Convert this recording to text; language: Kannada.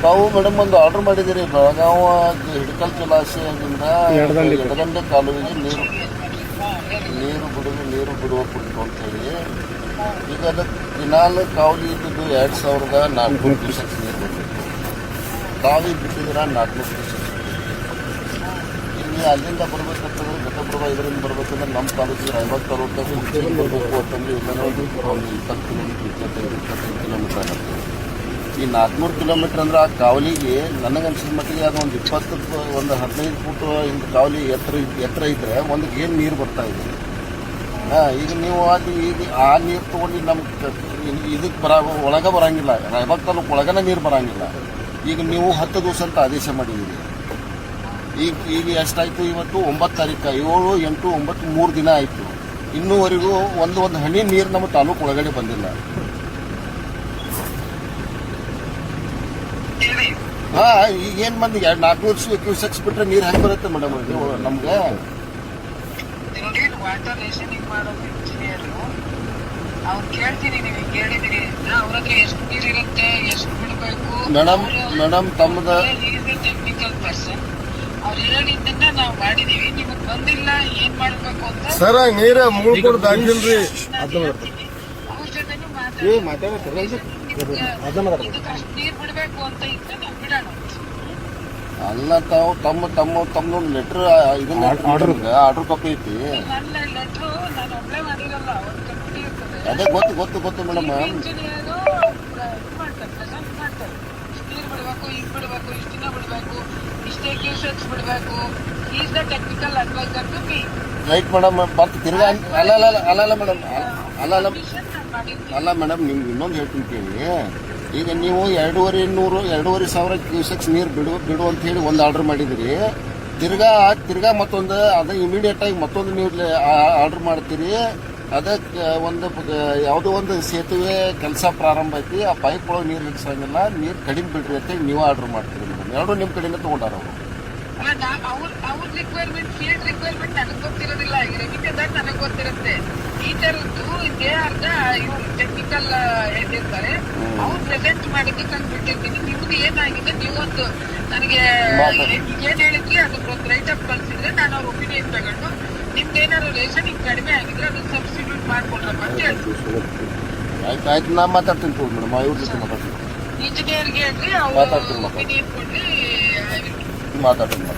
ತಾವು ಮೇಡಮ್ ಒಂದು ಆರ್ಡರ್ ಮಾಡಿದ್ದೀರಿ ಬೆಳಗಾವ ಹಿಡಕಲ್ ಜಲಾಶಯದಿಂದ ಎಡದಂಡೆ ಕಾಲುವೆಗೆ ನೀರು ಬಿಡುವ ಕುರಿತು ಅಂತೇಳಿ ಈಗ ಅದಕ್ಕೆ ದಿನಾಲ್ ಕಾವಲಿ ಇದ್ದಿದ್ದು 2400 ಕ್ಯೂಸೆಕ್ಸ್ ನೀರು ಬರಬೇಕು. ಕಾವಿ ಬಿಟ್ಟಿದ್ರೆ 400 ಕ್ಯೂಸೆಕ್ಸ್. ಇಲ್ಲಿ ಅಲ್ಲಿಂದ ಬರ್ಬೇಕಂತಂದ್ರೆ ಘಟಪ್ರಭಾ ಇದರಿಂದ ಬರ್ಬೇಕಂದ್ರೆ ನಮ್ಮ ತಾಲೂಕಿಗೆ 50 ತಾಲೂಕಾಗಿ ಬರಬೇಕು ಅಂತಂದ್ರೆ ಇಲ್ಲೇ ಒಂದು 20 ಕಿಲೋಮೀಟರ್ 25 ಕಿಲೋಮೀಟರ್ ಆಗುತ್ತೆ. ಈ 400 ಕಿಲೋಮೀಟರ್ ಅಂದ್ರೆ ಆ ಕಾವಲಿಗೆ ನನಗನ್ಸಿದ ಮಟ್ಟಿಗೆ ಅದು ಒಂದು 15 ಫೂಟ್ ಹಿಂಗೆ ಕಾವಲಿ ಎತ್ತರ ಇದ್ರೆ ಒಂದು ಏನು ನೀರು ಬರ್ತಾ ಇದೆ. ಈಗ ನೀವು ಅಲ್ಲಿ ಈಗ ಆ ನೀರು ತೊಗೊಂಡು ನಮ್ಗೆ ಇದಕ್ಕೆ ಒಳಗೆ ಬರೋಂಗಿಲ್ಲ. ರಾಯಬಾಗ್ ತಾಲೂಕು ಒಳಗನೆ ನೀರು ಬರೋಂಗಿಲ್ಲ. ಈಗ ನೀವು 10 ದಿವಸ ಅಂತ ಆದೇಶ ಮಾಡಿದ್ದೀರಿ. ಈಗ ಎಷ್ಟಾಯಿತು? ಇವತ್ತು 9 ತಾರೀಕು, 7, 8, 9 3 ದಿನ ಆಯಿತು. ಇನ್ನೂವರೆಗೂ ಒಂದು ಹನಿ ನೀರು ನಮ್ಮ ತಾಲೂಕು ಒಳಗಡೆ ಬಂದಿಲ್ಲ. ಈಗ ಏನು ಬಂದು 400 ಕ್ಯೂಸೆಕ್ಸ್ ಬಿಟ್ಟರೆ ನೀರು ಹೆಂಗೆ ಬರುತ್ತೆ ಮೇಡಮ್ ನಮ್ಗೆ? ವಾಟರ್ ರೇಷನಿಂಗ್ ಮಾಡೋ ಇಂಜಿನಿಯರ್ ಅವ್ರು ಕೇಳ್ತೀನಿ, ನೀವು ಕೇಳಿದಿರಿ ಅವ್ರ ಹತ್ರ ಎಷ್ಟು ನೀರು ಇರುತ್ತೆ, ಎಷ್ಟು ಬಿಡಬೇಕು ಮೇಡಮ್ ತಮ್ಮದ ಟೆಕ್ನಿಕಲ್ ಪರ್ಸನ್ ಅವ್ರು ಹೇಳಿದ್ದನ್ನ ನಾವು ಮಾಡಿದೀವಿ. ನಿಮಗ್ ಬಂದಿಲ್ಲ, ಏನ್ ಮಾಡ್ಬೇಕು ಅಂತ ಸರ್ ನೀರ ಮೂಳ್ಕೊಡ್ದು ಹಾಕಿಲ್ರಿ. ಅವ್ರ ಜೊತೆನೂ ಮಾತಾಡ್ತೀವಿ. ಇದಕ್ಕಷ್ಟು ನೀರು ಬಿಡ್ಬೇಕು ಅಂತ ಇದ್ರೆ ನಾವು ಬಿಡೋಣ. ಅಲ್ಲ ತಾವು ತಮ್ಮ ಲೆಟರ್ ಇದನ್ನ ಆರ್ಡರ್ ಕಾಪಿ ಐತಿ. ನನ್ನ ಲೆಟ್ರು ನಾನು ಒಬ್ಬಳೇ ಮಾಡಿರಲ್ಲ, ಒಂದು ಕಮಿಟಿ ಇರ್ತದೆ. ಅದೇ ಗೊತ್ತು ಮೇಡಮ್. ಇಂಜಿನಿಯರು ಮಾಡ್ತಾರೆ, ಪ್ರೆಸೆಂಟ್ ಮಾಡ್ತಾರೆ. ಇಷ್ಟು ನೀರು ಬಿಡಬೇಕು, ಈಗ ಬಿಡಬೇಕು, ಇಷ್ಟು ದಿನ ಬಿಡಬೇಕು, ಇಷ್ಟೇ ಕ್ಯೂಸೆಕ್ಸ್ ಬಿಡಬೇಕು. Is the technical advisor to me. Right madam. ಬರ್ತು ತಿರ್ಗಾ ಅಲ್ಲ ಮೇಡಮ್, ಅಲ್ಲ ಮೇಡಮ್, ನಿಮ್ಗೆ ಇನ್ನೊಂದು ಹೇಳ್ತೀನಿ ಕೇಳಿ. ಈಗ ನೀವು 2,500 ಕ್ಯೂಸೆಕ್ಸ್ ನೀರು ಬಿಡು ಅಂತ ಹೇಳಿ ಒಂದು ಆರ್ಡರ್ ಮಾಡಿದಿರಿ. ತಿರ್ಗಾ ಮತ್ತೊಂದು ಅದು ಇಮಿಡಿಯೇಟ್ ಆಗಿ ಮತ್ತೊಂದು ನೀವು ಆರ್ಡರ್ ಮಾಡ್ತೀರಿ. ಅದಕ್ಕೆ ಯಾವುದೋ ಒಂದು ಸೇತುವೆ ಕೆಲಸ ಪ್ರಾರಂಭ ಐತಿ, ಆ ಪೈಪ್ ಒಳಗೆ ನೀರು ಹಿಡಿಸಂಗಿಲ್ಲ, ನೀರು ಕಡಿಮೆ ಬಿಡ್ರಿ ಅಂತೇಳಿ ನೀವು ಆರ್ಡರ್ ಮಾಡ್ತೀರಿ ಮೇಡಮ್. ಎರಡೂ ನಿಮ್ಮ ಕಡೆಯಿಂದ ತೊಗೊಂಡಾರ ಅವರು. ಅವ್ರ ರಿಕ್ವೈರ್ಮೆಂಟ್, ಫೀಲ್ಡ್ ರಿಕ್ವೈರ್ಮೆಂಟ್ ನನಗೆ ಗೊತ್ತಿರೋದಿಲ್ಲ. ಈಗ ರೆಮಿಟೆದಾಗ ನನಗೆ ಗೊತ್ತಿರುತ್ತೆ. ಈ ಥರದ್ದು ಇದೇ ಅರ್ಧ ಇವ್ರು ಟೆಕ್ನಿಕಲ್ ಹೇಳಿರ್ತಾರೆ. ಅವ್ರು ಪ್ರೆಸೆಂಟ್ ಮಾಡಿದ್ದು ನಾನು ಬಿಟ್ಟಿರ್ತೀನಿ. ನಿಮ್ದು ಏನಾಗಿದೆ, ನೀವೊಂದು ನನಗೆ ಏನ್ ಹೇಳಿದ್ರಿ ಅದಕ್ಕೊಂದು ರೈಟ್ ಅಪ್ ಕಳ್ಸಿದ್ರೆ ನಾನು ಅವ್ರ ಒಪಿನಿಯನ್ ತಗೊಂಡು ನಿಮ್ದು ಏನಾದ್ರು ರೇಷನಿಂಗ್ ಕಡಿಮೆ ಆಗಿದ್ರೆ ಅದನ್ನ ಸಬ್ಸ್ಟಿಟ್ಯೂಟ್ ಮಾಡ್ಕೊಡ್ರಪ್ಪ ಅಂತ ಹೇಳ್ತೀನಿ. ಆಯ್ತು, ನಾ ಮಾತಾಡ್ತೀನಿ ಮೇಡಮ್. ಇವ್ರ ಜೊತೆ ಮಾತಾಡ್ತೀನಿ. ಇಂಜಿನಿಯರ್ಗೆ ಹೇಳ್ರಿ, ಅವ್ರು ಒಪಿನಿಯನ್ ಕೊಡ್ರಿ. ಮಾತಾಡ್ತೀನಿ.